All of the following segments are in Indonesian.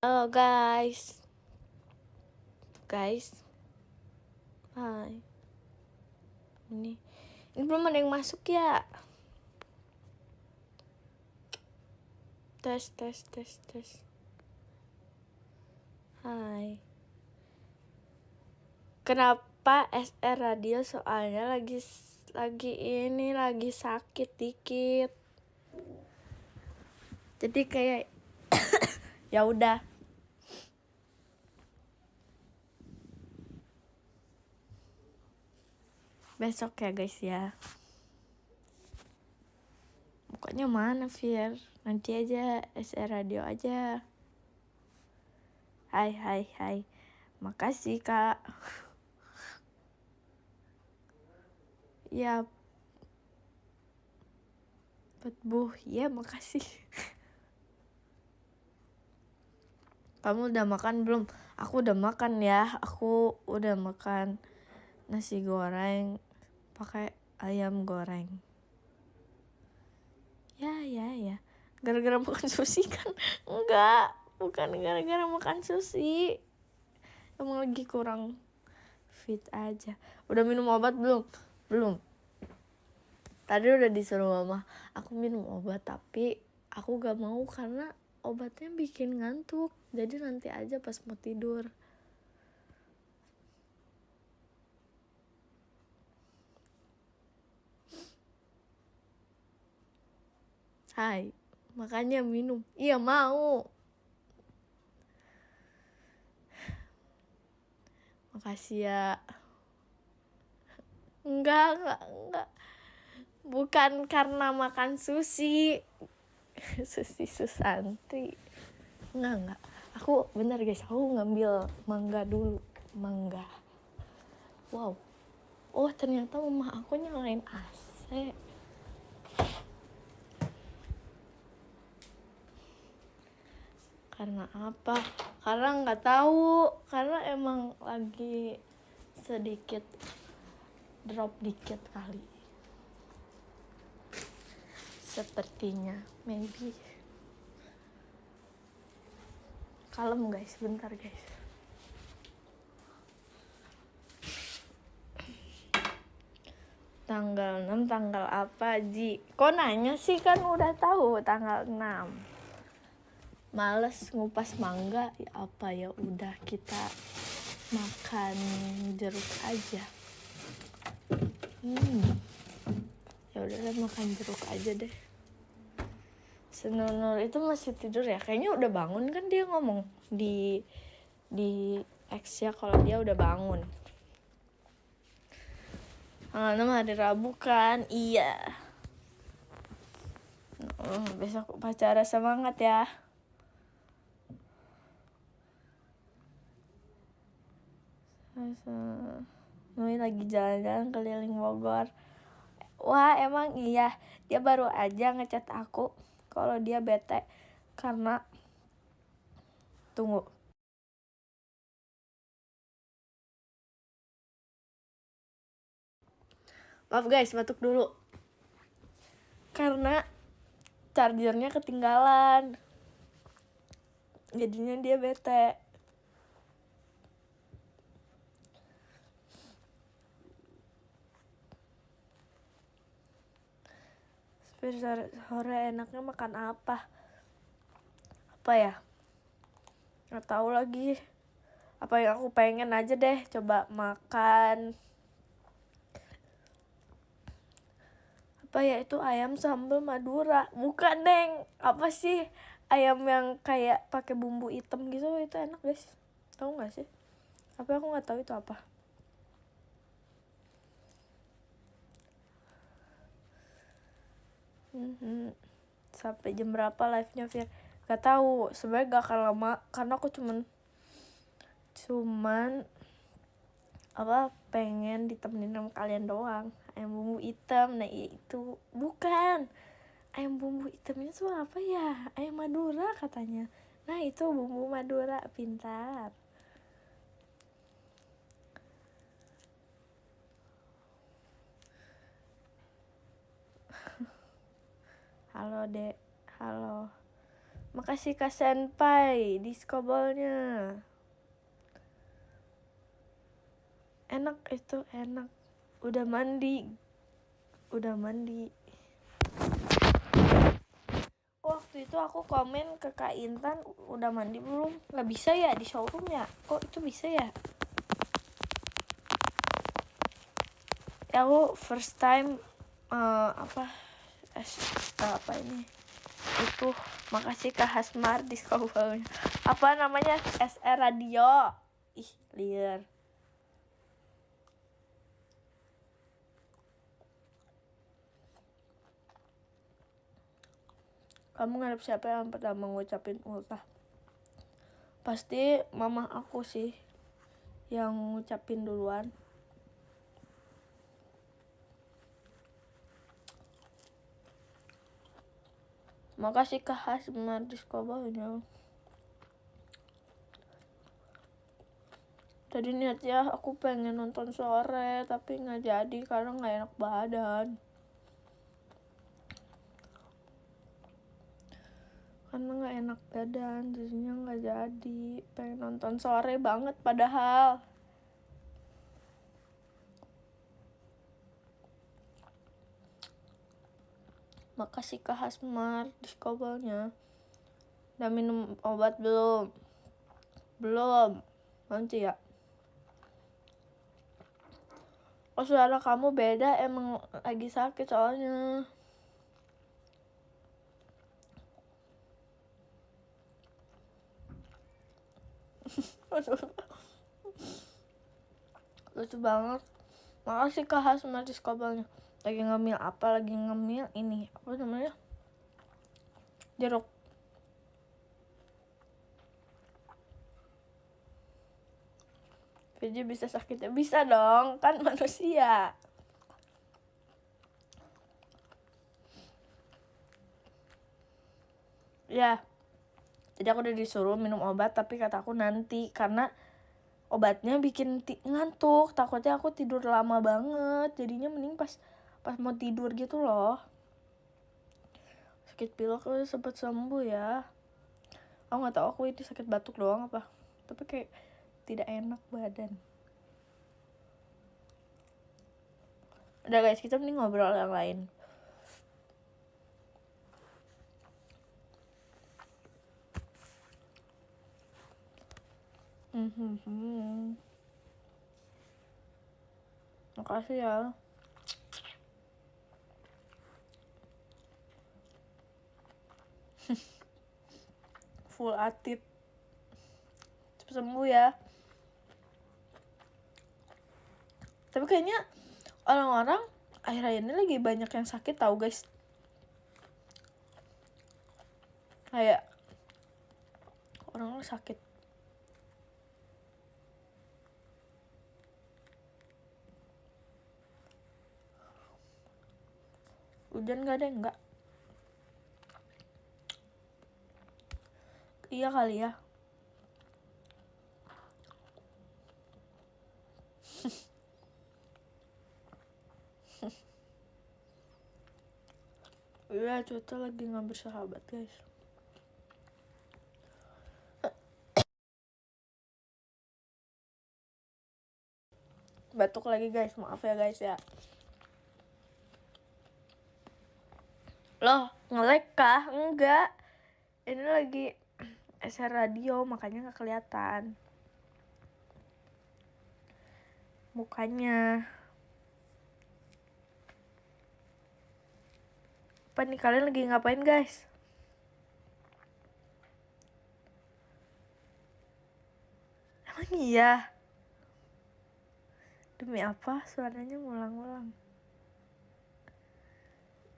Halo guys, hai. Ini belum ada yang masuk ya. Tes. Hai. Kenapa SR Radio? Soalnya lagi sakit dikit. Jadi kayak ya udah. Besok ya guys ya. Pokoknya mana Fir? Nanti aja SR Radio aja. Hai. Makasih Kak. Ya. Petbuh, ya makasih. Kamu udah makan belum? Aku udah makan ya. Aku udah makan nasi goreng pakai ayam goreng. Ya. Gara-gara makan sushi kan? Enggak, bukan gara-gara makan sushi. Emang lagi kurang fit aja. Udah minum obat belum? Belum. Tadi udah disuruh mama aku minum obat, tapi aku gak mau karena obatnya bikin ngantuk. Jadi nanti aja pas mau tidur. Hai, makanya minum. Iya mau. Makasih ya. Enggak. Bukan karena makan sushi. Sushi Susanti. Enggak. Aku bener guys, aku ngambil mangga dulu. Mangga. Wow. Oh ternyata mama aku nyalain AC. Karena apa? Karena nggak tahu. Karena emang lagi sedikit drop dikit kali. Sepertinya, maybe. Kalem guys, bentar guys. Tanggal 6 tanggal apa Ji? Kok nanya sih, kan udah tahu tanggal 6. Males ngupas mangga, ya apa ya udah kita makan jeruk aja. Ya udah makan jeruk aja deh. Senur itu masih tidur ya? Kayaknya udah bangun kan, dia ngomong di X ya kalau dia udah bangun. Tanggal 6 hari Rabu kan? Iya. Besok upacara, semangat ya. Nui lagi jalan-jalan keliling Bogor. Wah emang iya, dia baru aja ngechat aku kalau dia bete karena tunggu. Maaf guys, batuk dulu. Karena chargernya ketinggalan. Jadinya dia bete. Sore enaknya makan apa? Apa ya? Nggak tahu lagi. Apa yang aku pengen aja deh, coba makan. Apa ya itu, ayam sambal Madura? Bukan deng. Apa sih? Ayam yang kayak pakai bumbu hitam gitu, itu enak guys. Tahu nggak sih? Tapi aku nggak tahu itu apa. Sampai jam berapa live-nya Fir? Gak tahu, sebenarnya gak akan lama karena aku cuman pengen ditemenin sama kalian doang. Ayam bumbu hitam, nah itu bukan ayam bumbu hitamnya tuh apa ya? Ayam Madura katanya. Nah itu bumbu Madura, pintar. Halo Dek, halo. Makasih Kak Senpai diskobelnya. Enak itu, enak. Udah mandi. Waktu itu aku komen ke Kak Intan, udah mandi belum? Nggak bisa ya di showroom ya? Kok itu bisa ya? Ya aku first time apa ini? Itu makasih Kak Hasmar diskobelnya. Apa namanya? SR Radio. Ih, liar. Kamu ngarep siapa yang pertama ngucapin ultah? Pasti mama aku sih yang ngucapin duluan. Makasih Kak Hasmar diskobelnya. Tadi niatnya aku pengen nonton sore tapi nggak jadi karena nggak enak badan. Karena nggak enak badan jadinya nggak jadi. Pengen nonton sore banget padahal. Makasih Kak Hasmar diskobelnya. Udah minum obat belum? Belum. Nanti ya. Oh, suara kamu beda, emang lagi sakit soalnya. Lucu banget. Makasih Kak Hasmar diskobelnya. Lagi ngemil apa? Lagi ngemil ini. Apa namanya? Jeruk. Viji bisa sakitnya? Bisa dong, kan manusia. Ya, jadi aku udah disuruh minum obat, tapi kata aku nanti karena obatnya bikin ngantuk. Takutnya aku tidur lama banget, jadinya mending pas mau tidur gitu loh. Sakit pilek udah sempet sembuh ya. Aku nggak tahu aku ini sakit batuk doang apa, tapi kayak tidak enak badan. Udah guys, kita mending ngobrol yang lain. Makasih ya. Full atit. Cepet sembuh ya. Tapi kayaknya orang-orang akhir-akhir ini lagi banyak yang sakit tahu guys. Kayak orang-orang sakit. Hujan gak ada? Enggak. Iya kali ya. Iya, cuaca lagi gak bersahabat guys. Batuk lagi guys, maaf ya guys ya. Loh, nge-lag kah? Enggak. Ini lagi SR Radio, makanya gak kelihatan mukanya. Apa nih, kalian lagi ngapain guys? Emang iya? Demi apa suaranya ngulang-ngulang?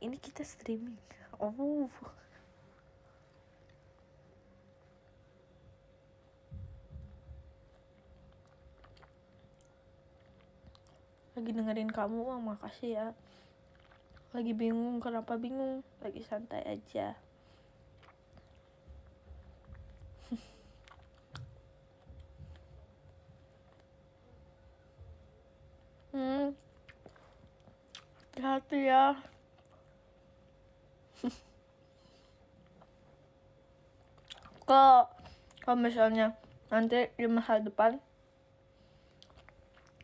Ini kita streaming. Oh. Lagi dengerin kamu, makasih ya. Lagi bingung, kenapa bingung? Lagi santai aja. Hati-hati ya. kalau misalnya nanti di masa depan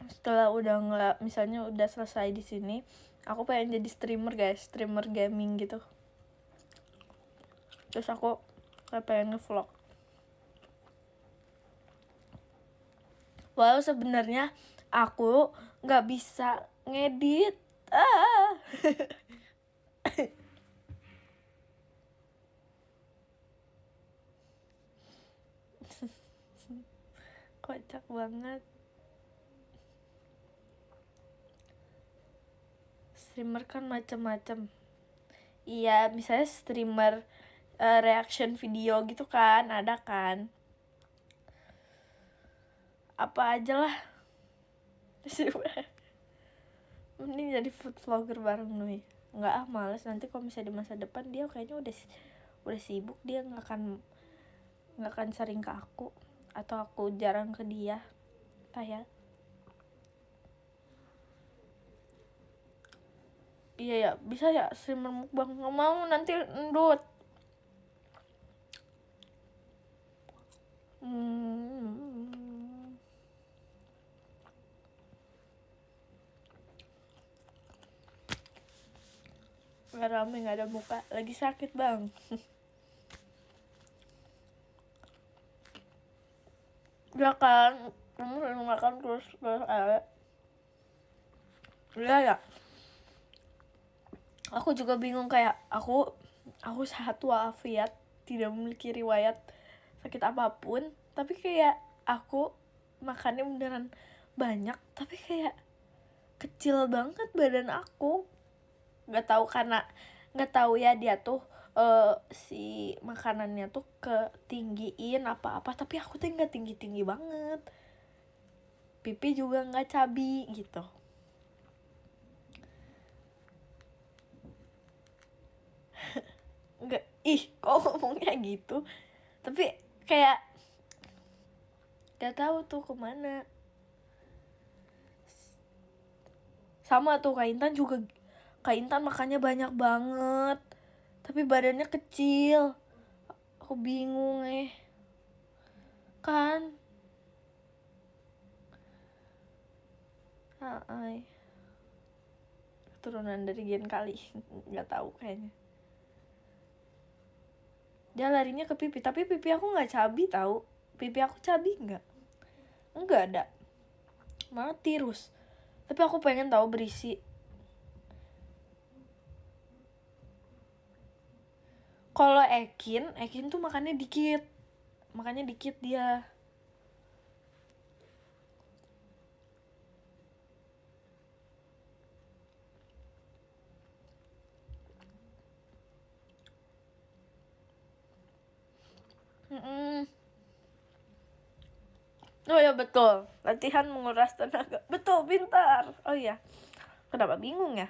setelah udah nggak, misalnya udah selesai di sini, aku pengen jadi streamer guys, streamer gaming gitu. Terus aku kayak pengen nge-vlog. Walau sebenarnya aku nggak bisa ngedit. Kocak banget. Streamer kan macam-macam. Iya, misalnya streamer reaction video gitu kan, ada kan. Apa aja lah. Mending jadi food vlogger bareng Nui. Enggak ah, males. Nanti kalau misalnya di masa depan dia kayaknya udah sibuk, dia nggak akan sering ke aku, atau aku jarang ke dia. Kayak iya ya, bisa ya streamer mukbang. Nggak mau, nanti endut. Gak rame, gak ada muka. Lagi sakit bang. Ya kan, kamu sering makan terus iya ya. Aku juga bingung, kayak aku sehat walafiat, tidak memiliki riwayat sakit apapun, tapi kayak aku makannya beneran banyak, tapi kayak kecil banget badan aku. Nggak tahu ya dia tuh si makanannya tuh ketinggiin apa-apa, tapi aku tuh nggak tinggi banget. Pipi juga nggak cabi gitu. Nggak, kok ngomongnya gitu. Tapi kayak nggak tahu tuh kemana. Sama tuh Kak Intan juga. Kak Intan makannya banyak banget, tapi badannya kecil. Aku bingung kan. Keturunan dari gen kali. Nggak tahu kayaknya. Dia larinya ke pipi, tapi pipi aku nggak cabi tahu. Pipi aku cabi nggak ada, malah tirus. Tapi aku pengen tahu berisi. Kalau Ekin tuh makannya dikit dia. Oh ya betul, latihan menguras tenaga. Betul, pintar. Oh iya, kenapa bingung ya?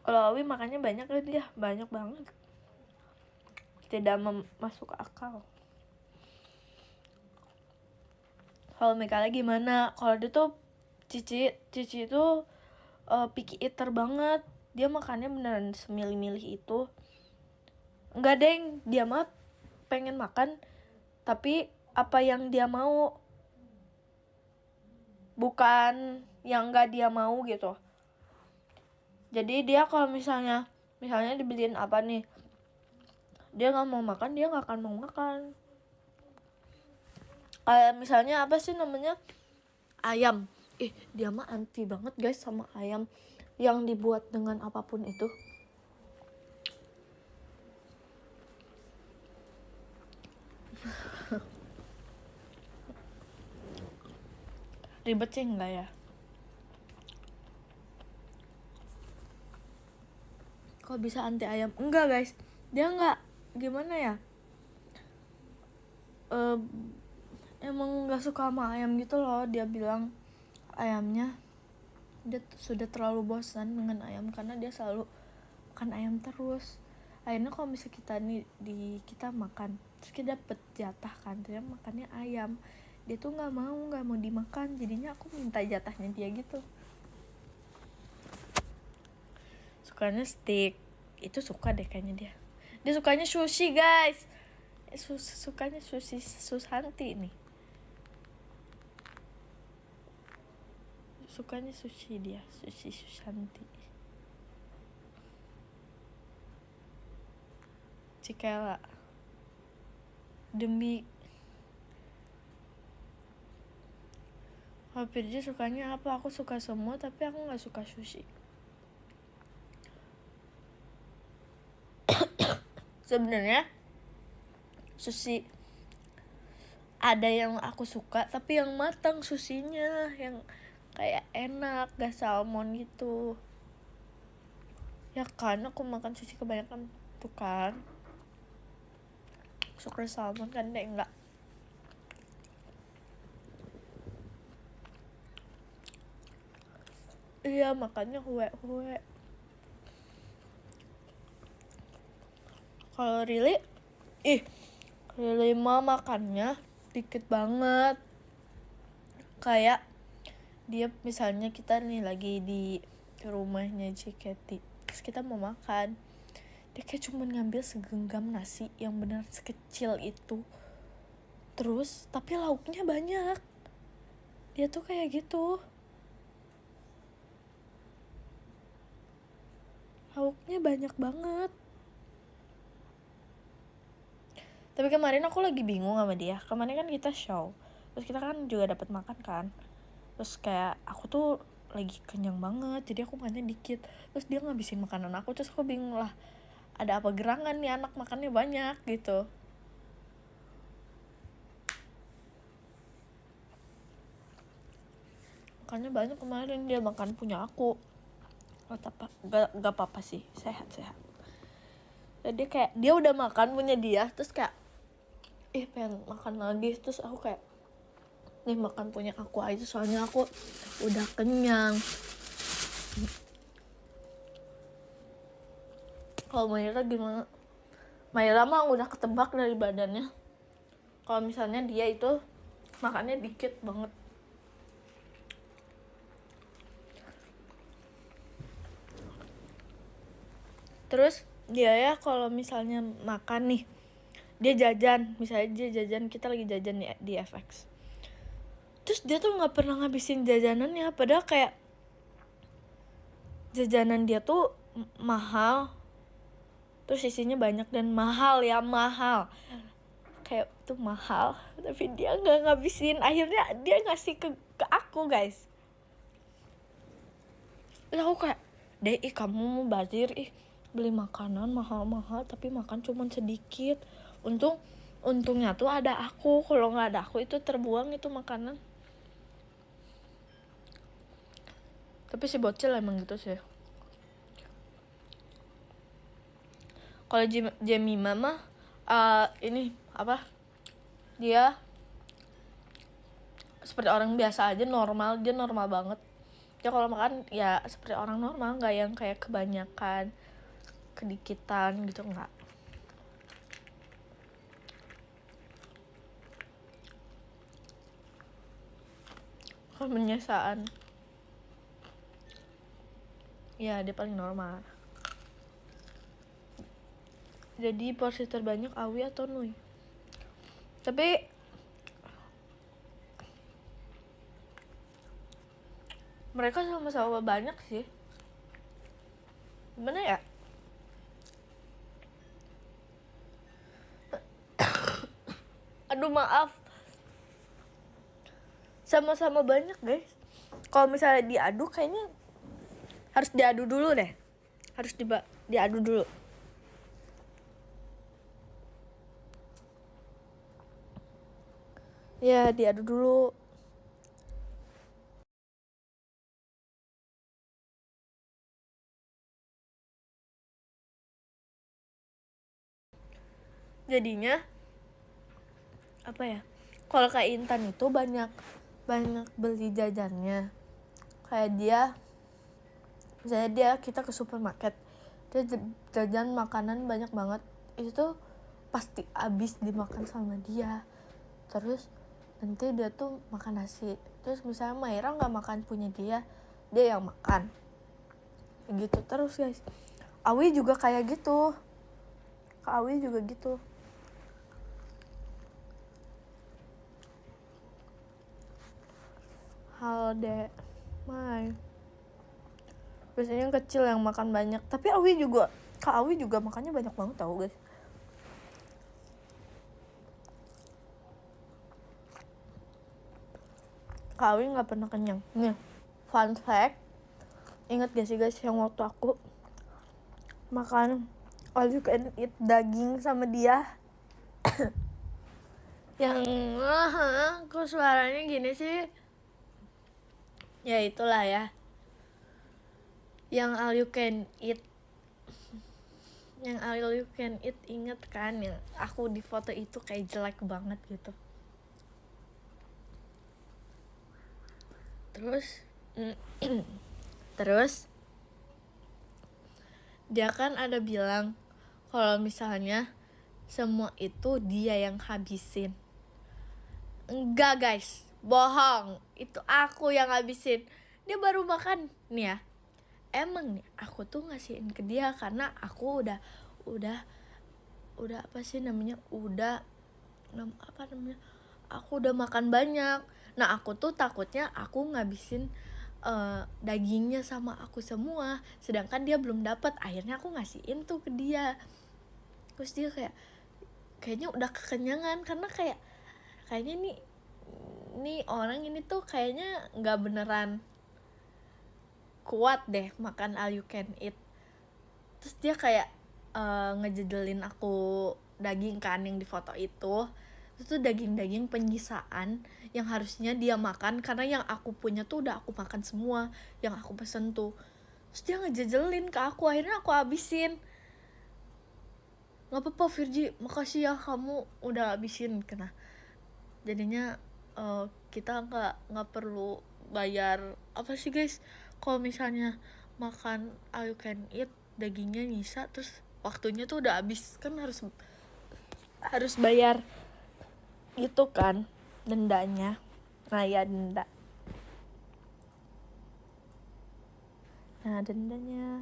Kalau Awi makannya banyak lah dia, banyak banget. Tidak masuk akal. Kalau Mekala gimana? Kalau dia tuh Cici itu picky eater banget. Dia makannya beneran semilih-milih itu. Enggak deng, dia mah pengen makan, tapi apa yang dia mau, bukan yang enggak dia mau gitu. Jadi dia kalau misalnya dibeliin apa nih, dia nggak mau makan, dia nggak akan mau makan. Misalnya apa sih namanya, ayam. Dia mah anti banget guys sama ayam yang dibuat dengan apapun itu. Ribet sih enggak ya? Kok bisa anti ayam? Enggak guys, dia enggak, gimana ya, emang nggak suka sama ayam gitu loh. Dia bilang ayamnya, dia sudah terlalu bosan dengan ayam karena dia selalu makan ayam terus. Akhirnya kalau misalnya kita makan terus kita dapet jatah kan, dia makannya ayam, dia tuh nggak mau dimakan. Jadinya aku minta jatahnya dia gitu. Sukanya steak, itu suka deh kayaknya dia. Dia sukanya sushi guys. Sukanya sushi Susanti nih. Sukanya sushi dia, sushi Susanti. Cikela. Demi hampir dia sukanya apa? Aku suka semua tapi aku nggak suka sushi. Sebenarnya sushi ada yang aku suka tapi yang matang sushinya, yang kayak enak, gak salmon gitu. Ya kan aku makan sushi kebanyakan tuh kan. Suka salmon kan deh enggak. Iya makannya hue. Kalau Rili mah makannya dikit banget. Kayak dia misalnya kita nih lagi di rumahnya Ciketi, terus kita mau makan, dia kayak cuma ngambil segenggam nasi yang benar sekecil itu, terus tapi lauknya banyak. Dia tuh kayak gitu, lauknya banyak banget. Tapi kemarin aku lagi bingung sama dia. Kemarin kan kita show, terus kita kan juga dapat makan kan. Terus kayak aku tuh lagi kenyang banget, jadi aku makannya dikit. Terus dia ngabisin makanan aku, terus aku bingung lah, ada apa gerangan nih anak makannya banyak gitu. Makannya banyak kemarin, dia makan punya aku. Gak apa-apa sih, sehat. Jadi kayak dia udah makan punya dia, terus kayak pengen makan lagi. Terus aku kayak nih makan punya aku aja, soalnya aku udah kenyang. Kalau Maira gimana? Maira mah udah ketebak dari badannya kalau misalnya dia itu makannya dikit banget. Terus dia ya kalau misalnya makan nih, dia jajan, misalnya dia jajan, kita lagi jajan di FX, terus dia tuh nggak pernah ngabisin jajanannya, padahal kayak jajanan dia tuh mahal, terus isinya banyak dan mahal, kayak tuh mahal, tapi dia nggak ngabisin. Akhirnya dia ngasih ke aku guys. Terus aku kayak, deh kamu mau bazir, beli makanan mahal-mahal tapi makan cuma sedikit. Untungnya tuh ada aku, kalau nggak ada aku itu terbuang itu makanan. Tapi si bocil emang gitu sih. Kalau Jemima mah ini apa, dia seperti orang biasa aja, normal, dia normal banget. Dia kalau makan ya seperti orang normal, nggak yang kayak kebanyakan, kedikitan gitu, nggak. Kebiasaan. Ya dia paling normal. Jadi porsi terbanyak Awi atau Nui? Tapi mereka sama-sama banyak sih. Gimana ya? Aduh maaf, sama-sama banyak guys. Kalau misalnya diadu, kayaknya harus diadu dulu deh. Harus diadu dulu. Ya diadu dulu. Jadinya apa ya, kalau kayak Intan itu banyak beli jajannya. Kayak dia, misalnya kita ke supermarket, dia jajan makanan banyak banget, itu tuh pasti habis dimakan sama dia. Terus nanti dia tuh makan nasi, terus misalnya Maira nggak makan punya dia yang makan gitu terus guys. Awi juga kayak gitu, Kak Awi juga gitu. Hal deh, Mai. Biasanya yang kecil yang makan banyak. Tapi Kak Awi juga makannya banyak banget tau guys. Kak Awi gak pernah kenyang. Nih, fun fact. Ingat gak sih guys yang waktu aku makan all you can eat daging sama dia? Yang kok suaranya gini sih? Ya itulah ya. Yang all you can eat. Yang all you can eat, inget kan? Yang aku di foto itu kayak jelek banget gitu. Terus dia kan ada bilang kalau misalnya semua itu dia yang habisin. Enggak guys, bohong. Itu aku yang habisin. Dia baru makan nih ya. Emang nih aku tuh ngasihin ke dia karena aku udah apa sih namanya? Aku udah makan banyak. Nah, aku tuh takutnya aku ngabisin dagingnya sama aku semua, sedangkan dia belum dapat. Akhirnya aku ngasihin tuh ke dia. Terus dia kayaknya udah kekenyangan karena kayaknya nih orang ini tuh kayaknya nggak beneran kuat deh makan all you can eat. Terus dia ngejedelin aku daging kan yang di foto itu daging penyisaan yang harusnya dia makan karena yang aku punya tuh udah aku makan semua yang aku pesen tuh. Terus dia ngejejelin ke aku, akhirnya aku habisin. Nggak apa-apa Virgi, makasih ya kamu udah habisin. Karena jadinya kita nggak perlu bayar apa sih guys kalau misalnya makan all you can eat dagingnya nyisa terus waktunya tuh udah habis, kan harus bayar itu kan dendanya. Nah ya dendanya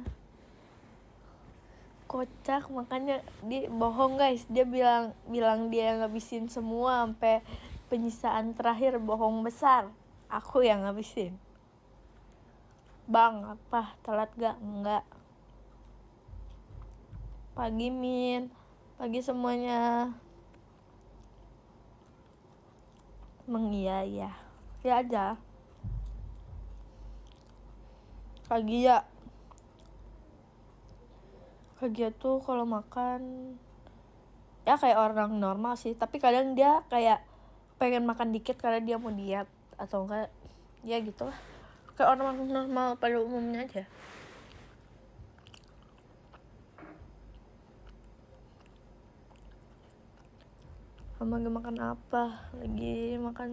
kocak, makanya dia bohong guys. Dia bilang dia ngabisin semua sampai penyisaan terakhir, bohong besar. Aku yang ngabisin. Bang, apa telat gak? Enggak. Pagi Min, pagi semuanya. Emang iya ya aja. Kagia tuh kalau makan ya kayak orang normal sih, tapi kadang dia kayak pengen makan dikit karena dia mau diet atau enggak ya gitu lah, kayak orang normal pada umumnya aja. Mama lagi makan apa? Lagi makan.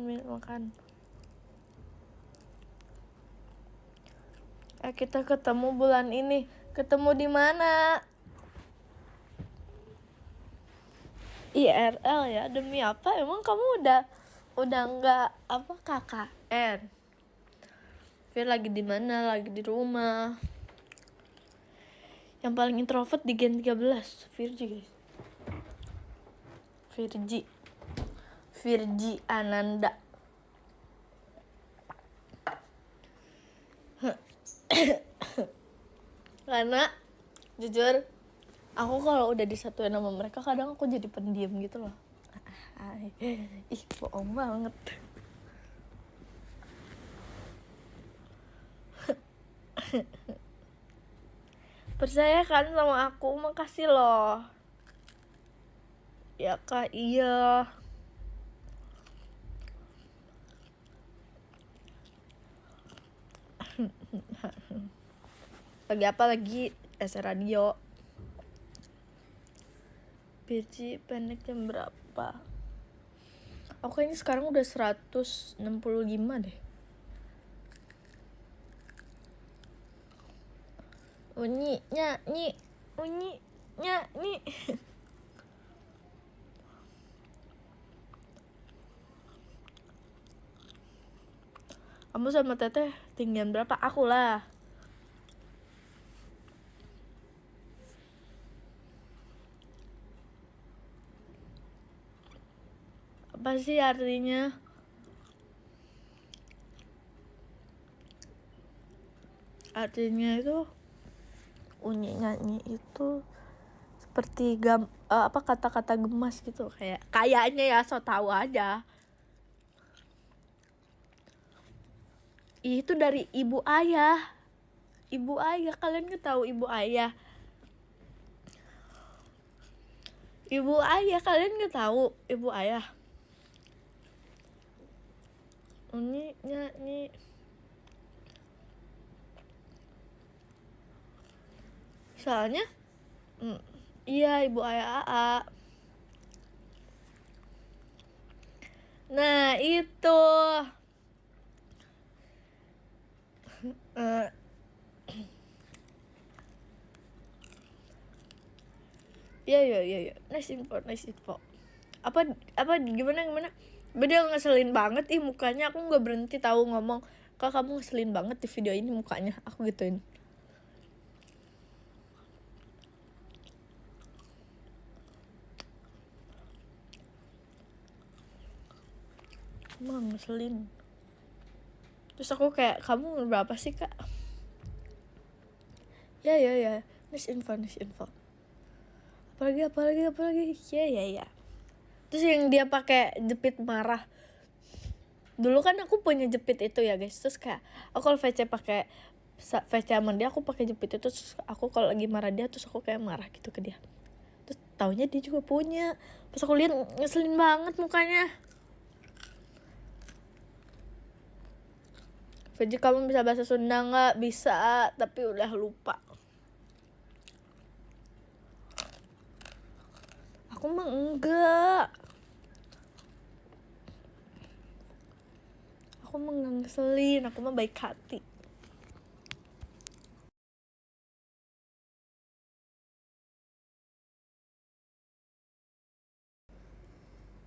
Kita ketemu bulan ini. Ketemu di mana? IRL ya. Demi apa? Emang kamu udah enggak apa KKN? Fir lagi di mana? Lagi di rumah. Yang paling introvert di Gen 13, Virgi guys. Virgi Ananda. Karena jujur aku kalau udah disatuin sama mereka kadang aku jadi pendiam gitu loh. Ih bohong banget. Percaya kan sama aku, makasih loh. Ya kak, iya. Lagi apa lagi? Radio. Virgi pendek jam berapa? Aku kayaknya sekarang udah 165 deh. Unyi nyanyi. Kamu sama Teteh tinggian berapa? Aku lah. Apa sih artinya? Artinya itu Unyi nyanyi itu seperti kata-kata gemas gitu, kayaknya ya, so tahu aja. Itu dari ibu ayah. Ibu ayah, kalian nggak tahu ibu ayah? Ibu ayah, kalian nggak tahu ibu ayah? Unyi nyanyi. Soalnya iya, ibu ayah AA. Nah itu ya nice info. Apa gimana beda, ngeselin banget mukanya. Aku nggak berhenti tahu ngomong, Kak kamu ngeselin banget di video ini mukanya, aku gituin. Emang ngeselin. Terus aku kayak, kamu berapa sih kak? Ya nice info. Apalagi ya. Terus yang dia pakai jepit marah. Dulu kan aku punya jepit itu ya guys. Terus kayak aku kalau VC pakai VC sama dia, aku pakai jepit itu. Terus aku kalau lagi marah dia, terus aku kayak marah gitu ke dia. Terus taunya dia juga punya. Pas aku lihat, ngeselin banget mukanya. VJ, kamu bisa bahasa Sunda nggak? Bisa, tapi udah lupa. Aku mah enggak. Aku mah nggak ngeselin, aku mah baik hati.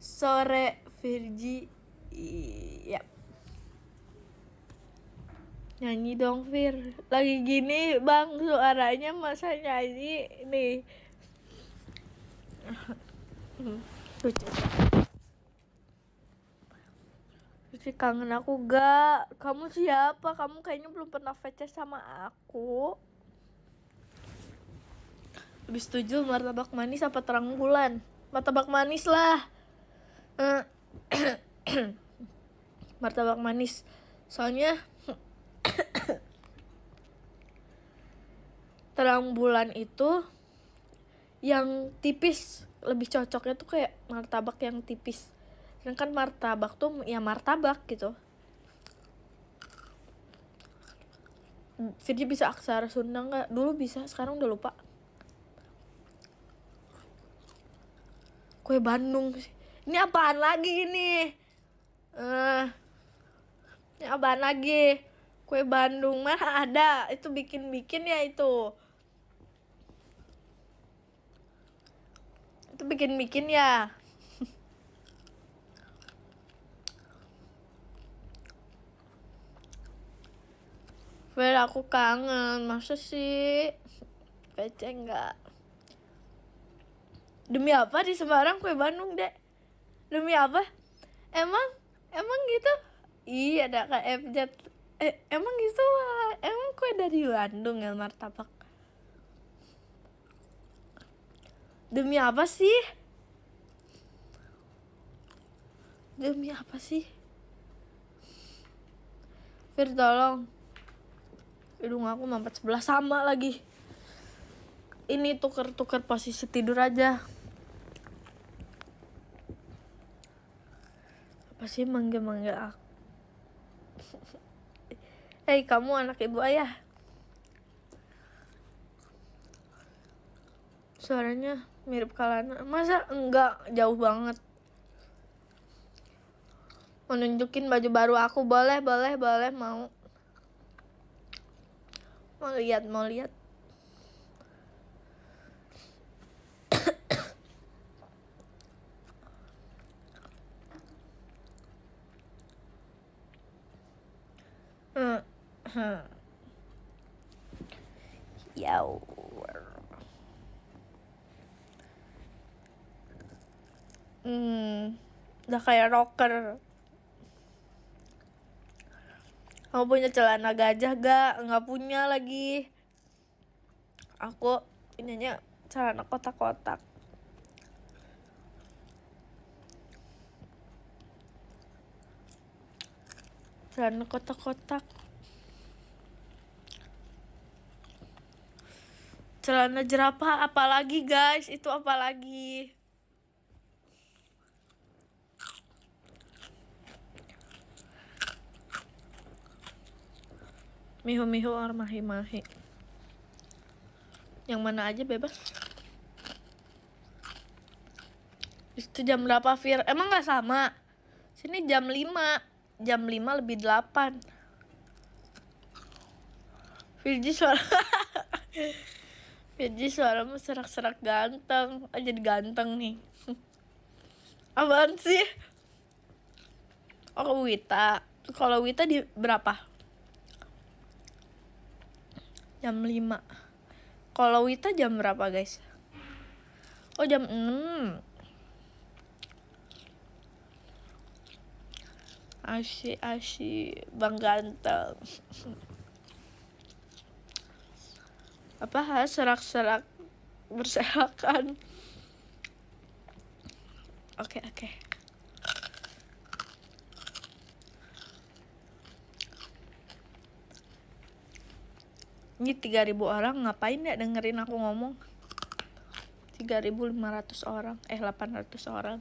Sore Virgi, iya. Nyanyi dong Vir, lagi gini bang suaranya, masa nyanyi nih. Lucu, kangen aku gak? Kamu siapa? Kamu kayaknya belum pernah VC sama aku. Lebih setuju martabak manis apa terang bulan? Martabak manis lah. Martabak manis. Soalnya terang bulan itu yang tipis, lebih cocoknya tuh kayak martabak yang tipis. Sedangkan martabak tuh ya martabak gitu. Jadi bisa aksara Sunda nggak? Dulu bisa, sekarang udah lupa. Kue Bandung sih. Ini apaan lagi ini? Ini apaan lagi? Kue Bandung mana ada? Itu bikin ya itu. Itu bikin ya. Fer, aku kangen. Masa sih? PC enggak. Demi apa di Semarang kue Bandung, Dek? Demi apa? Emang gitu? Iya, ada KFJ. Emang gitu? Emang kue dari Bandung ya martabak? Demi apa sih? Demi apa sih? Fir, tolong. Hidung aku mampet sebelah sama lagi. Ini tuker posisi tidur aja. Apa sih manggil aku? Hei, kamu anak ibu ayah. Suaranya mirip Kalana. Masa enggak, jauh banget. Mau nunjukin baju baru aku? Boleh, mau lihat. Yow. Udah kayak rocker. Kamu punya celana gajah gak? Nggak punya lagi. Aku ininya celana kotak-kotak. Celana kotak-kotak. Celana jerapah apalagi guys? Itu apalagi? Mihu-mihu or mahi-mahi. Yang mana aja bebas. Itu jam berapa Fir? Emang gak sama? Sini jam 5. Jam 5 lebih 8. Virgi suara Virgi suaramu serak-serak ganteng. Jadi ganteng nih. Apaan sih? Oh Wita. Kalau Wita di berapa? Jam 5. Kalau Wita jam berapa guys? Oh jam 6. Asyik Bang ganteng. Apa serak-serak berserakan. Oke. Ini 3.000 orang ngapain ya dengerin aku ngomong? 3.500 orang 800 orang.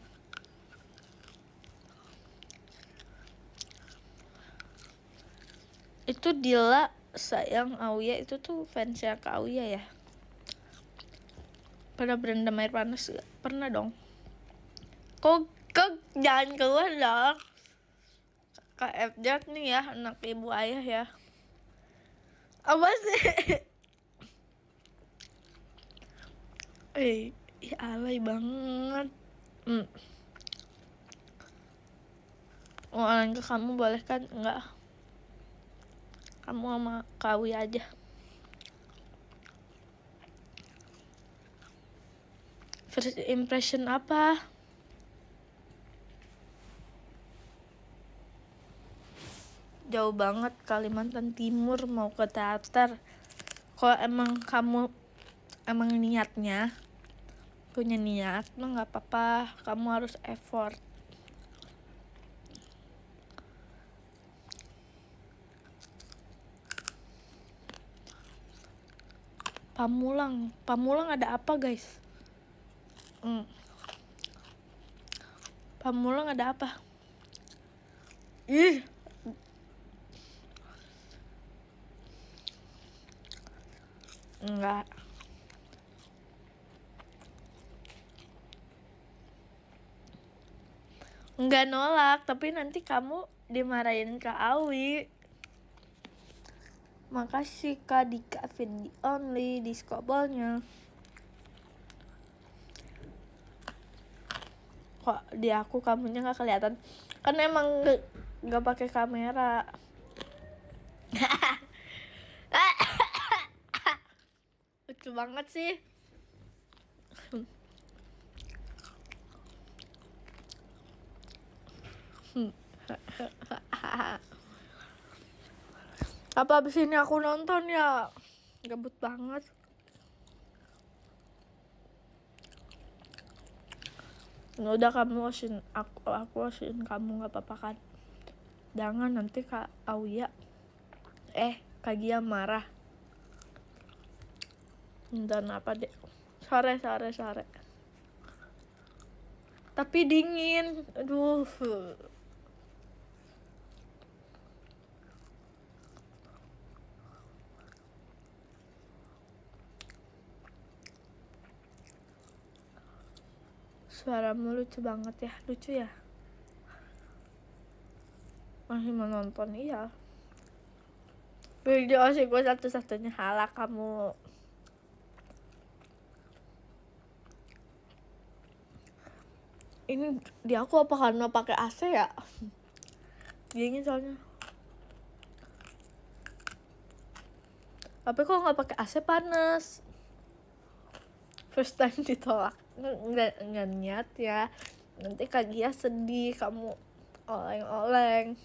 Itu Dila sayang Auya itu tuh fansnya Kak Auya ya. Pernah berendam air panas gak? Pernah dong. Kok jangan keluar dong. Kak F-Jat nih ya, anak ibu ayah ya. Apa sih? Ya alay banget. Mau ke kamu boleh kan? Enggak. Kamu sama Kawi aja. First impression apa? Jauh banget Kalimantan Timur mau ke teater. Kalau emang kamu niatnya punya niat mah nggak apa-apa, kamu harus effort. Pamulang ada apa guys? Pamulang ada apa? Ih, enggak nolak, tapi nanti kamu dimarahin Kak Awi. Makasih Kak Dika Fendi Only diskobelnya. Kok di aku kamunya nggak kelihatan? Kan emang nggak pakai kamera. Lucu banget sih. Apa abis ini aku nonton ya? Gabut banget. Udah kamu asin aku asin kamu nggak apa-apa kan? Jangan nanti Kak Auya Kak Gia marah. Dan apa deh? Sore. Tapi dingin. Aduh. Suaramu lucu banget ya. Lucu ya. Masih menonton iya. Video sih gue satu-satunya halak kamu. Ini di aku apa karena pakai AC ya? Dingin soalnya. Tapi kok nggak pakai AC panas. First time ditolak. Nggak niat ya. Nanti Kak Gia sedih, kamu oleng-oleng.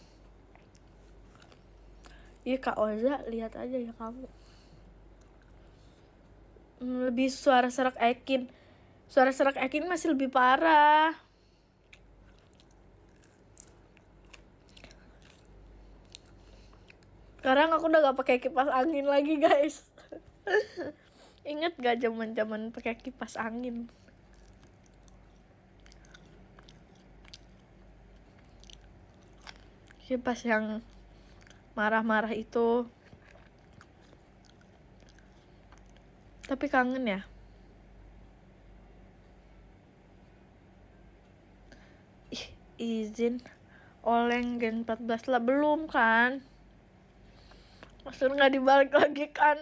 Iya Kak Oza, lihat aja ya kamu. Lebih suara serak Ekin. Suara serak Ekin masih lebih parah. Sekarang aku udah gak pakai kipas angin lagi guys. Ingat gak zaman pakai kipas angin? Kipas yang marah-marah itu. Tapi kangen ya. Izin oleng Gen 14 lah, belum kan? Maksudnya nggak dibalik lagi kan?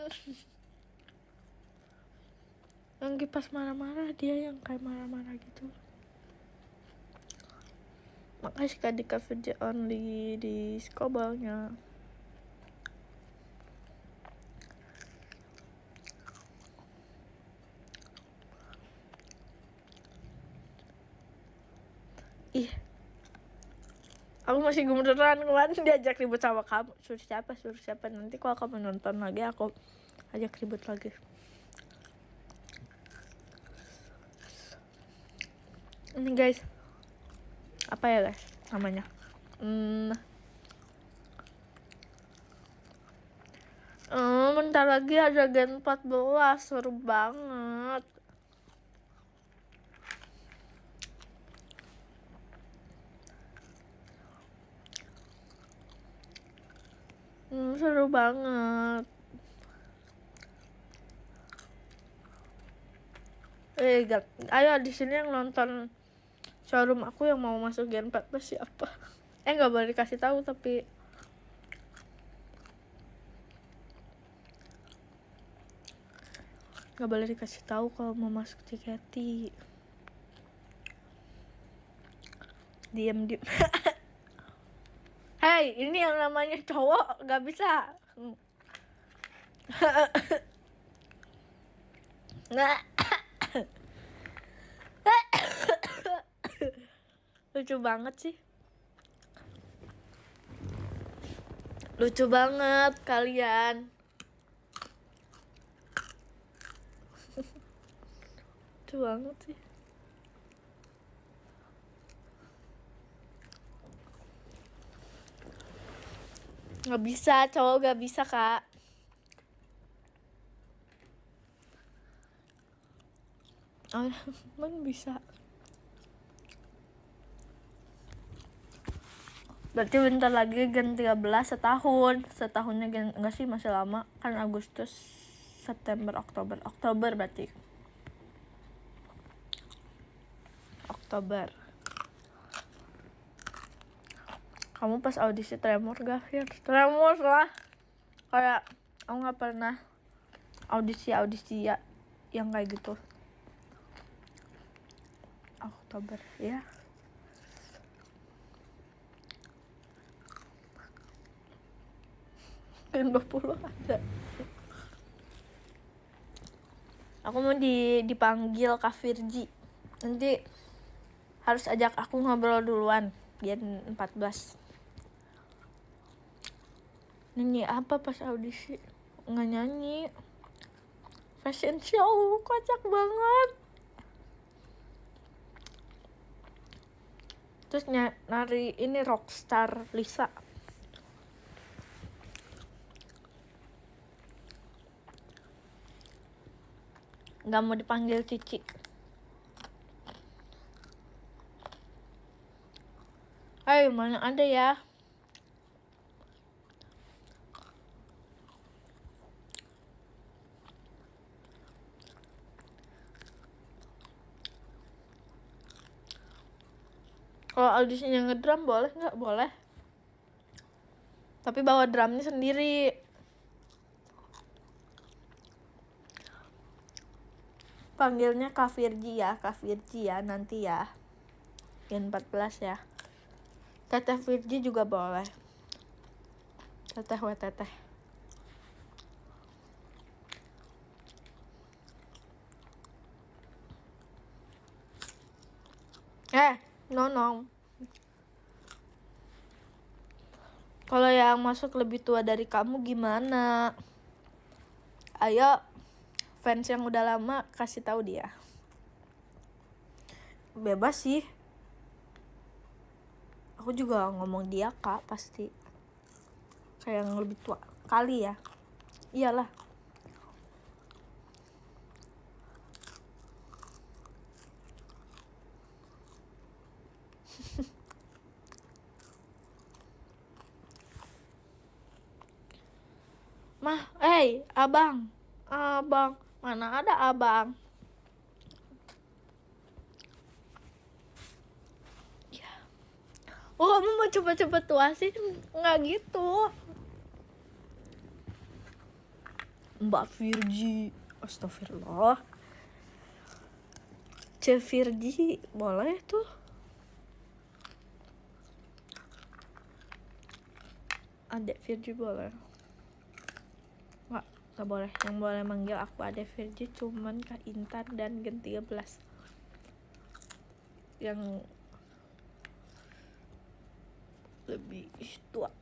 Yang kipas marah-marah, dia yang kayak marah-marah gitu. Makasih Kak Dika VJ only di skobalnya. Ih, aku masih gemeteran kemarin diajak ribut sama kamu. Suruh siapa, nanti kalau kamu nonton lagi aku ajak ribut lagi. Ini guys, apa ya guys namanya? Bentar lagi ada Gen 14, seru banget. Seru banget. Ayo di sini yang nonton showroom aku yang mau masuk Gen 14 siapa? Nggak boleh dikasih tahu tapi nggak boleh dikasih tahu kalau mau masuk JKT. Diam. Hey, ini yang namanya cowok nggak bisa. Nah. Lucu banget sih. Lucu banget kalian. Lucu banget sih. Nggak bisa, cowok nggak bisa Kak. Emang bisa. Berarti bentar lagi Gen 13 setahun. Setahunnya Gen, enggak sih masih lama. Kan Agustus, September, Oktober berarti. Oktober. Kamu pas audisi Tremor gak, Fir? Tremor lah. Kayak aku gak pernah audisi ya yang kayak gitu. Oktober ya. Gen 20 ada. Aku mau dipanggil Kak Virgi. Nanti harus ajak aku ngobrol duluan. Gen 14. Nyanyi apa pas audisi? Nggak nyanyi. Fashion show, kocak banget. Terus nari ini rockstar Lisa. Nggak mau dipanggil Cici. Ayo, mana ada ya? Kalau audisinya ngedrum boleh nggak? Boleh. Tapi bawa drumnya sendiri. Panggilnya Kak Virgi ya nanti ya. Gen 14 ya. Teteh Virgi juga boleh. Teteh weteteh. Nonong. Kalau yang masuk lebih tua dari kamu gimana? Ayo, fans yang udah lama kasih tahu dia. Bebas sih. Aku juga ngomong dia kak pasti. Kayak yang lebih tua kali ya. Iyalah. Mah, abang, mana ada abang? Ya. Oh, kamu mau cepet-cepet tua sih? Nggak gitu. Mbak Virgi, astagfirullah. Ce Virgi, boleh tuh. Adek Virgi boleh. Nggak boleh. Yang boleh manggil aku Adek Virgi cuman Kak Intan dan Gen 13. Yang lebih tua.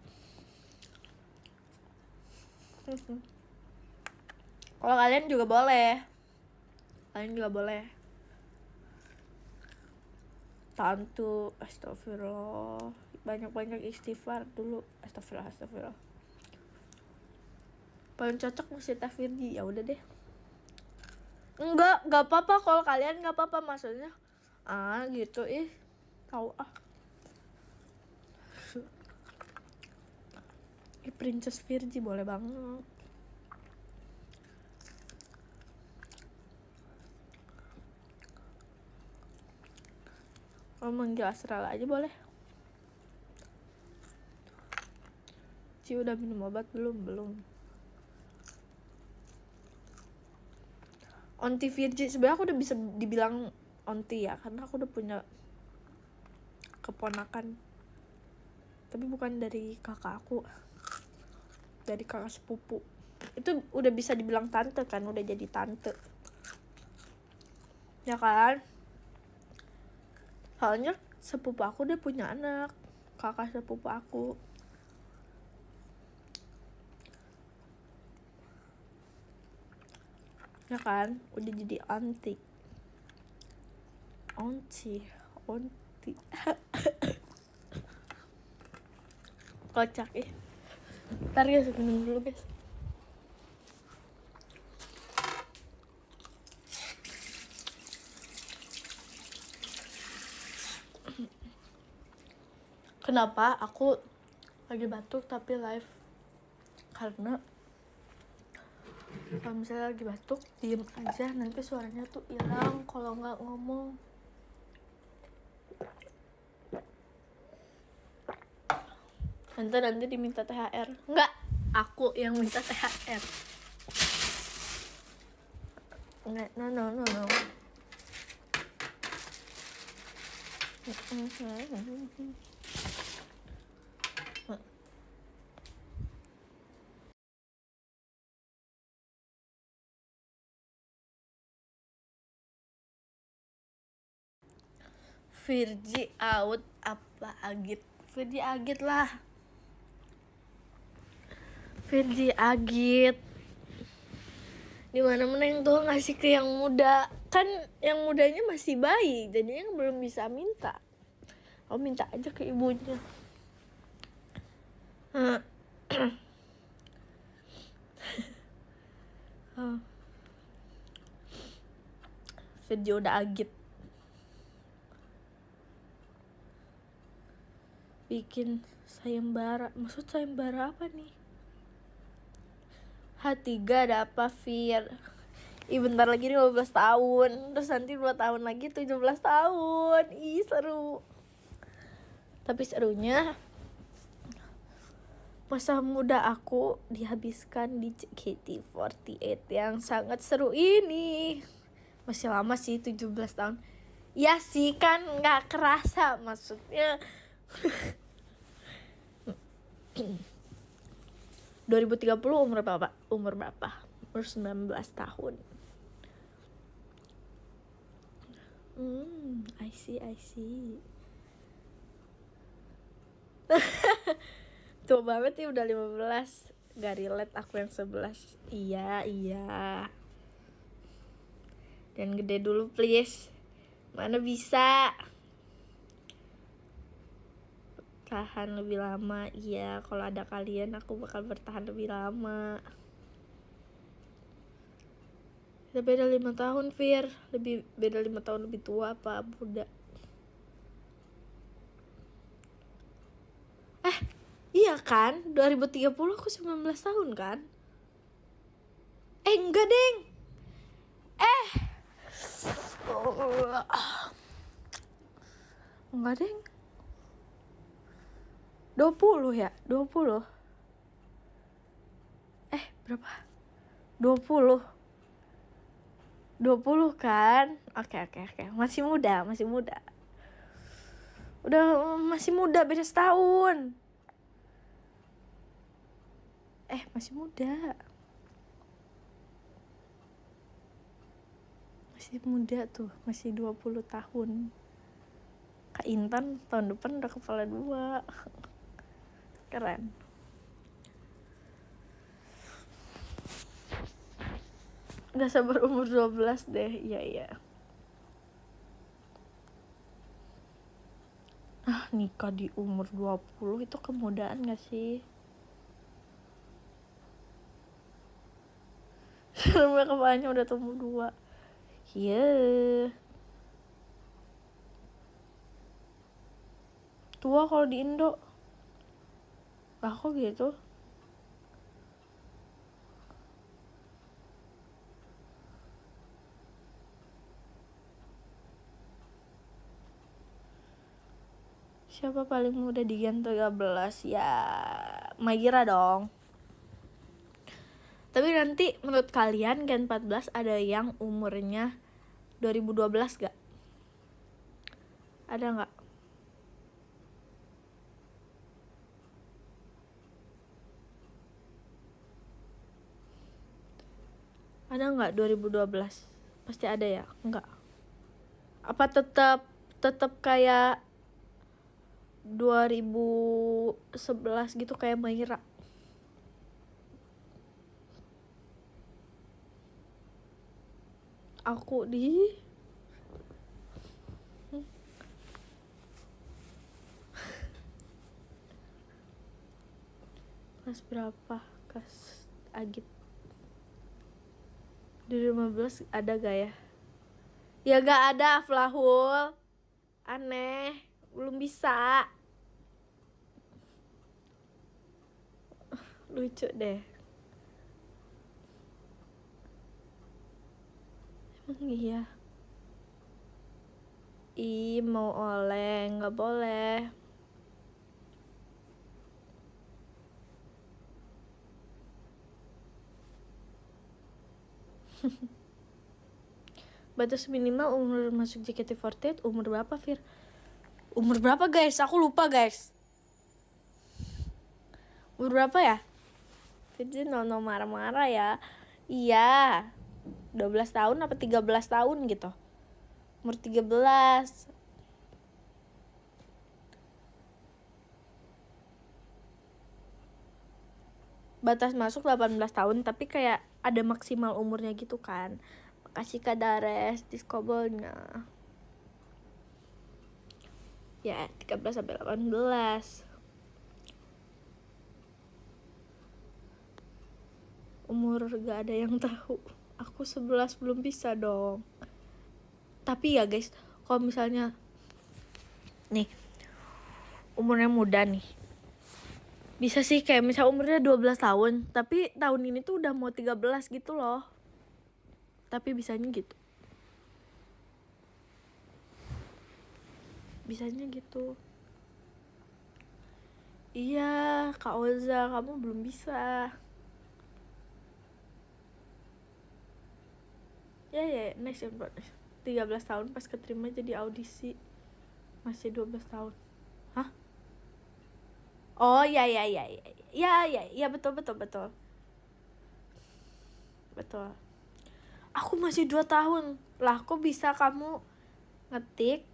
Kalau kalian juga boleh. Tantu, astagfirullah. Banyak-banyak istighfar dulu. Astagfirullah. Paling cocok masih Teh Virgi, ya udah deh. Enggak apa-apa kalau kalian nggak apa-apa maksudnya. Gitu tahu Princess Virgi boleh banget. Kalau manggil Astral aja boleh. Ci udah minum obat belum? Onti Virgi, sebenarnya aku udah bisa dibilang onti ya, karena aku udah punya keponakan. Tapi bukan dari kakak aku, dari kakak sepupu. Itu udah bisa dibilang tante kan, udah jadi tante. Ya kan? Soalnya sepupu aku udah punya anak, kakak sepupu aku. Ya kan? Udah jadi onti. Kocak Ntar guys, minum dulu guys. Kenapa aku lagi batuk tapi live? Karena kalau misalnya lagi batuk, diem aja, nanti suaranya tuh hilang kalau nggak ngomong. Nanti diminta THR. Enggak, aku yang minta THR. Enggak, no. Virgi out apa Agit? Virgi Agit lah. Virgi Agit. Dimana-mana yang tua ngasih ke yang muda. Kan yang mudanya masih bayi, jadinya belum bisa minta. Oh, minta aja ke ibunya. Virgi udah Agit. Bikin sayembara. Maksud sayembara apa nih? H3 ada apa, Fir? Bentar lagi 15 tahun. Terus nanti 2 tahun lagi 17 tahun. Seru. Tapi serunya masa muda aku dihabiskan di JKT48 yang sangat seru ini. Masih lama sih 17 tahun. Ya sih kan gak kerasa maksudnya. 2030 umur berapa? Umur 19 tahun. I see. Tua banget sih, udah 15. Gak relate aku yang 11. Iya. Dan gede dulu please. Mana bisa. Tahan lebih lama. Iya, kalau ada kalian aku bakal bertahan lebih lama. Kita beda 5 tahun, Fir. Beda 5 tahun lebih tua apa muda? Iya kan? 2030 aku 19 tahun kan? Enggak, Deng. Enggak, Deng. 20 ya? 20. Berapa? 20 kan? Oke. Masih muda. Udah masih muda, beda setahun. Masih muda. Masih muda tuh, masih 20 tahun. Kak Intan tahun depan udah kepala 2. Keren. Gak sabar umur 12 deh. Iya. Nikah di umur 20 itu kemudahan gak sih? Karena kepalanya udah tumbuh 2. Iya. Tua kalau di Indo. Lah kok gitu? Siapa paling muda di Gen 13? Ya, Maira dong. Tapi nanti menurut kalian Gen 14 ada yang umurnya 2012 gak? Ada gak? Ada gak 2012? Pasti ada ya? Enggak. Apa tetap kayak 2011 gitu kayak Maira? Aku di kelas berapa? Kelas Agit 2015 ada gak ya? Ya gak ada, Aflahul. Aneh, belum bisa. Lucu deh. Emang iya? Mau oleh, gak boleh. Batas minimal umur masuk JKT48 umur berapa, Fir? Umur berapa, guys? Aku lupa, guys. Umur berapa ya? Jadi nono marah-marah ya. Iya. 12 tahun apa 13 tahun gitu. Umur 13. Batas masuk 18 tahun, tapi kayak ada maksimal umurnya gitu kan. Makasih Kak Dares diskobolnya. Ya, 13 sampai 18. Umur gak ada yang tahu. Aku 11 belum bisa dong. Tapi ya guys, kalau misalnya nih umurnya muda nih, bisa sih kayak misal umurnya 12 tahun, tapi tahun ini tuh udah mau 13 gitu loh. Tapi bisanya gitu. Bisanya gitu. Iya, Kak Oza, kamu belum bisa. Ya, next 13 tahun pas keterima jadi audisi. Masih 12 tahun. Hah? Oh, ya, betul. Betul. Aku masih 2 tahun. Lah, kok bisa kamu ngetik?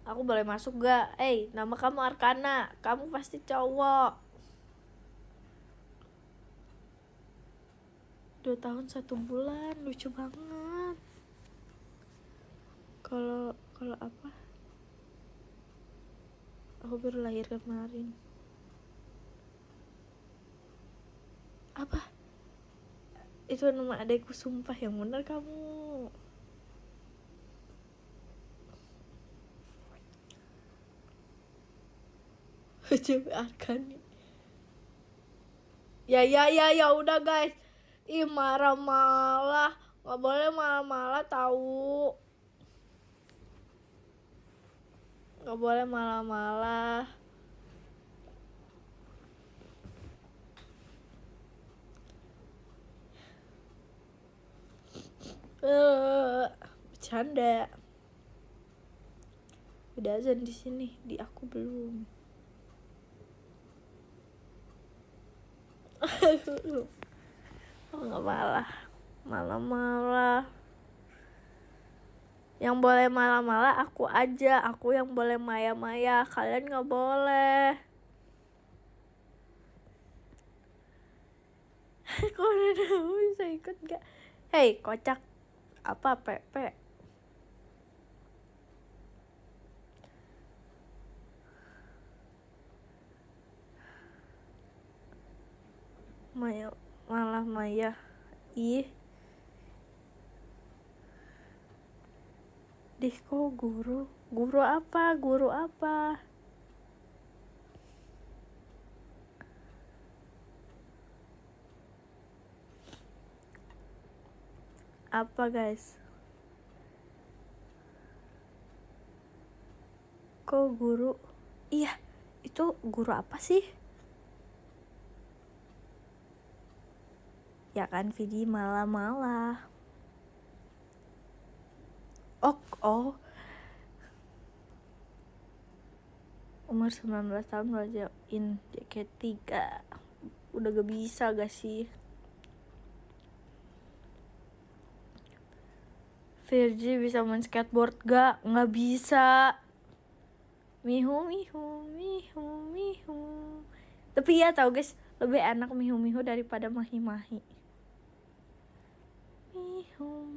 Aku boleh masuk gak? Nama kamu Arkana, kamu pasti cowok. 2 tahun 1 bulan, lucu banget. Kalau apa? Aku baru lahir kemarin. Apa? Itu nama adekku, sumpah, yang bener kamu. Cewek Arkani. Ya udah guys. Ih, marah-malah. Nggak boleh malah-malah tahu. Nggak boleh malah-malah. Bercanda. Udah azan di sini, di aku belum. Oh, nggak malah. Yang boleh malah aku aja, aku yang boleh maya-maya, kalian nggak boleh. Kok udah bisa ikut gak? Hei kocak, apa Pepe? Maya. Ih. Kok guru? Guru apa? Apa guys? Kok guru? Iya, itu guru apa sih? Ya kan Vidi, malah. Oh. Umur 19 tahun belajarin JKT3. Udah gak bisa gak sih? Virgi bisa main skateboard gak? Nggak bisa. Mihu. Tapi ya tau guys, lebih enak Mihu daripada Mahi. Mihu.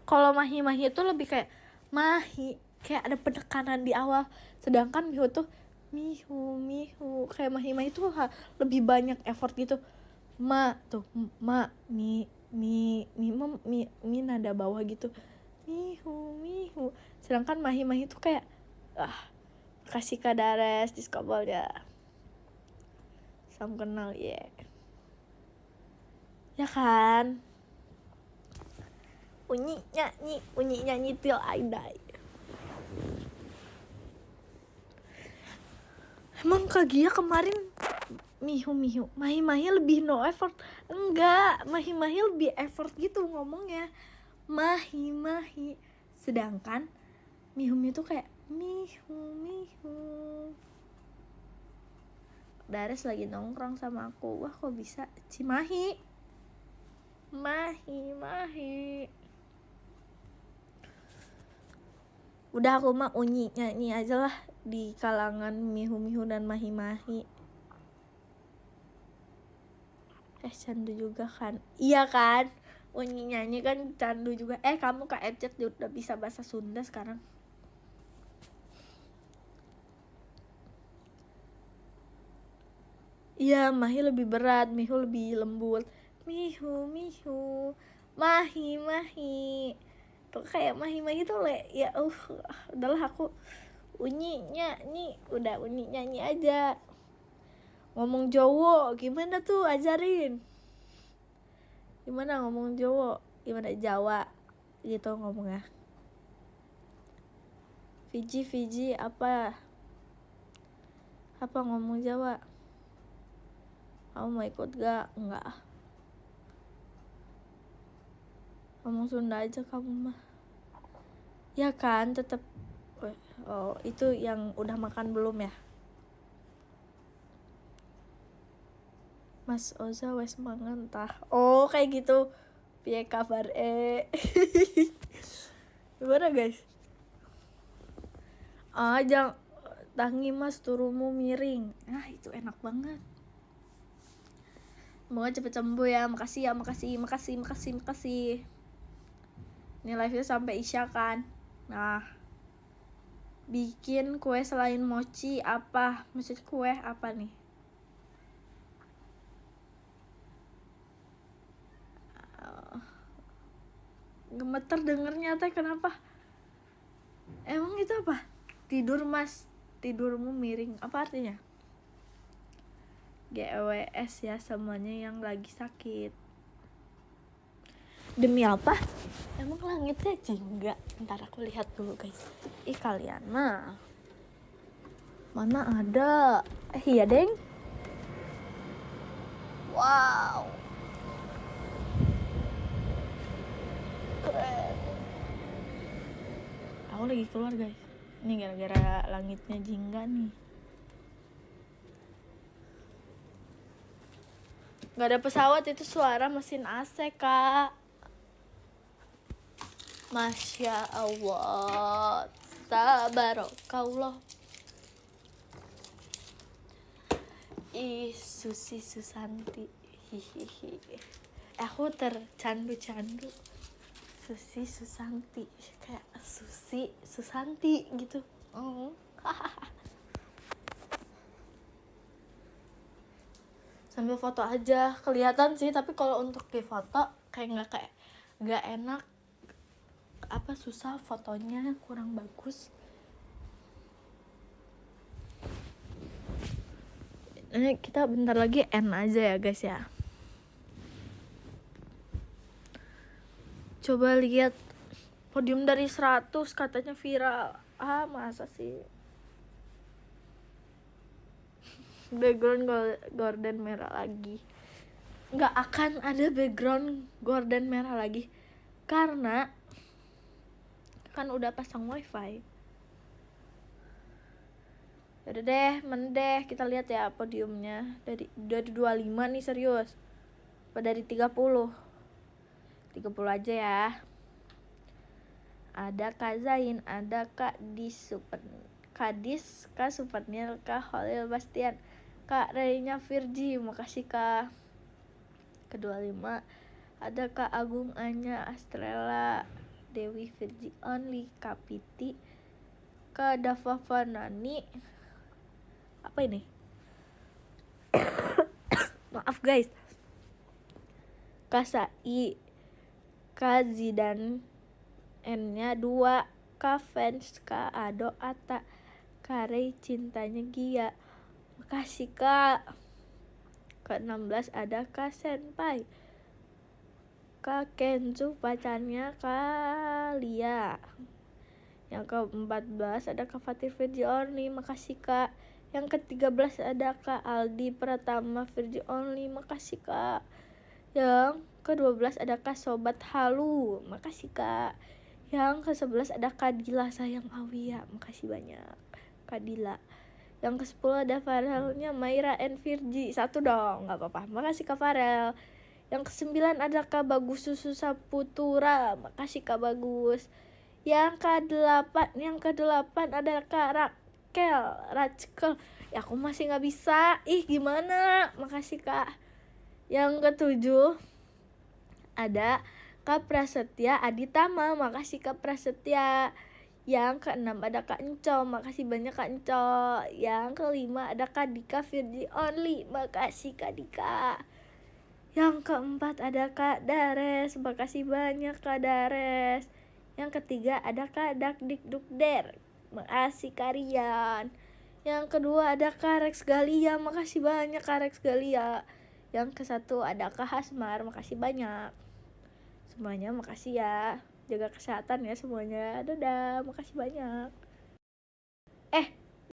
Kalau Mahi itu lebih kayak Mahi, kayak ada penekanan di awal, sedangkan Mihu tuh Mihu kayak Mahi tuh lebih banyak effort gitu. Mi nada bawah gitu. Mihu. Sedangkan Mahi tuh kayak kasih kadares di skobol ya. Sam kenal ya. Ya kan? Unyi nyanyi till I die. Emang Kak Gia kemarin Mihu Mahi lebih no effort. Enggak, Mahi lebih effort gitu ngomongnya. Mahi. Sedangkan Mihu tuh kayak Mihu. Dares lagi nongkrong sama aku. Wah, kok bisa Cimahi. Mahi. Udah aku mah unyi nyanyi aja lah di kalangan Mihu dan Mahi. Candu juga kan? Iya kan? Unyi nyanyi kan candu juga. Kamu Kak Ecet udah bisa bahasa Sunda sekarang. Iya, Mahi lebih berat, Mihu lebih lembut. Mihu. Mahi. Tuh kayak Mahi tuh ya udahlah aku unyi nyanyi, udah unyi nyanyi aja. Ngomong Jawa gimana tuh, ajarin. Gimana ngomong Jawa? Gimana Jawa gitu ngomongnya. Fiji apa ngomong Jawa? Kamu mau ikut gak? Enggak. Ngomong Sunda aja kamu mah. Ya kan, tetap. Oh, itu yang udah makan belum ya? Mas Oza wes mangan tah. Oh, kayak gitu. Piye kabar Gimana guys? Jangan tangi mas turumu miring. Itu enak banget. Semoga cepet sembuh ya. Makasih ya, makasih. Ini live-nya sampai Isya kan. Nah, bikin kue selain mochi apa? Maksud kue apa nih? Gemeter dengernya teh, kenapa? Emang itu apa? Tidur mas, tidurmu miring. Apa artinya? GWS ya, semuanya yang lagi sakit. Demi apa? Emang langitnya jingga? Ntar aku lihat dulu guys. Kalian mah mana ada? Iya deng. Wow, keren. Aku lagi keluar guys. Ini gara-gara langitnya jingga nih. Gak ada pesawat, itu suara mesin AC kak. Masya Allah, tabarakallah. Susi Susanti. Hihihi. Aku tercandu-candu. Susi Susanti, kayak Susi Susanti gitu. Sambil foto aja, kelihatan sih, tapi kalau untuk di foto kayak nggak enak. Apa susah fotonya, kurang bagus. Ini kita bentar lagi end aja ya guys ya. Coba lihat podium dari 100 katanya viral. Masa sih? Background gorden merah lagi. Nggak akan ada background gorden merah lagi, karena kan udah pasang wifi. Udah deh, mendeh kita lihat ya podiumnya. Dari 25 nih, serius. Apa dari 30? 30 aja ya. Ada Kak Zain, ada Kak Kadis, Kak Supernil, Kak Holil Bastian, Kak Reynya Virgi, makasih Kak. Ke-25 ada Kak Agung Anya Astrella, Dewi Virgi Only, Kak Piti, Kak Dava Fanani. Apa ini? Maaf guys. Kak Sai, Kak Zidan, N-nya 2, Kak Fans, Kak Ado Ata, Kak Rey Cintanya Gia, makasih Kak. Ke-16 ada Kak Senpai, Kak Kenzu pacarnya Kak Lia. Yang ke-14 ada Kak Fatir Virgi Only, makasih Kak. Yang ke-13 ada Kak Aldi Pratama Virgi Only, makasih Kak. Yang ke-12 ada Kak Sobat Halu, makasih Kak. Yang ke-11 ada Kak Dila Sayang Awia, makasih banyak Kak Dila. Yang ke-10 ada Farelnya Maira and Virgi, 1 dong, gak apa-apa, makasih Kak Farel. Yang ke-9 ada Kak Bagus Susu Saputura, makasih Kak Bagus. Yang ke-8 ada Kak Rachkel. Ya aku masih gak bisa, gimana, makasih Kak. Yang ke-7 ada Kak Prasetya Aditama, makasih Kak Prasetya. Yang ke-6 ada Kak Enco, makasih banyak Kak Enco. Yang ke-5 ada Kak Dika Virgi Only, makasih Kak Dika. Yang ke-4 ada Kak Dares, makasih banyak Kak Dares. Yang ke-3 ada Kak Dakdikdukder, makasih Kak Rian. Yang kedua ada Kak Rex Galia, makasih banyak Kak Rex Galia. Yang ke-1 ada Kak Hasmar, makasih banyak. Semuanya makasih ya. Jaga kesehatan ya semuanya. Dadah, makasih banyak.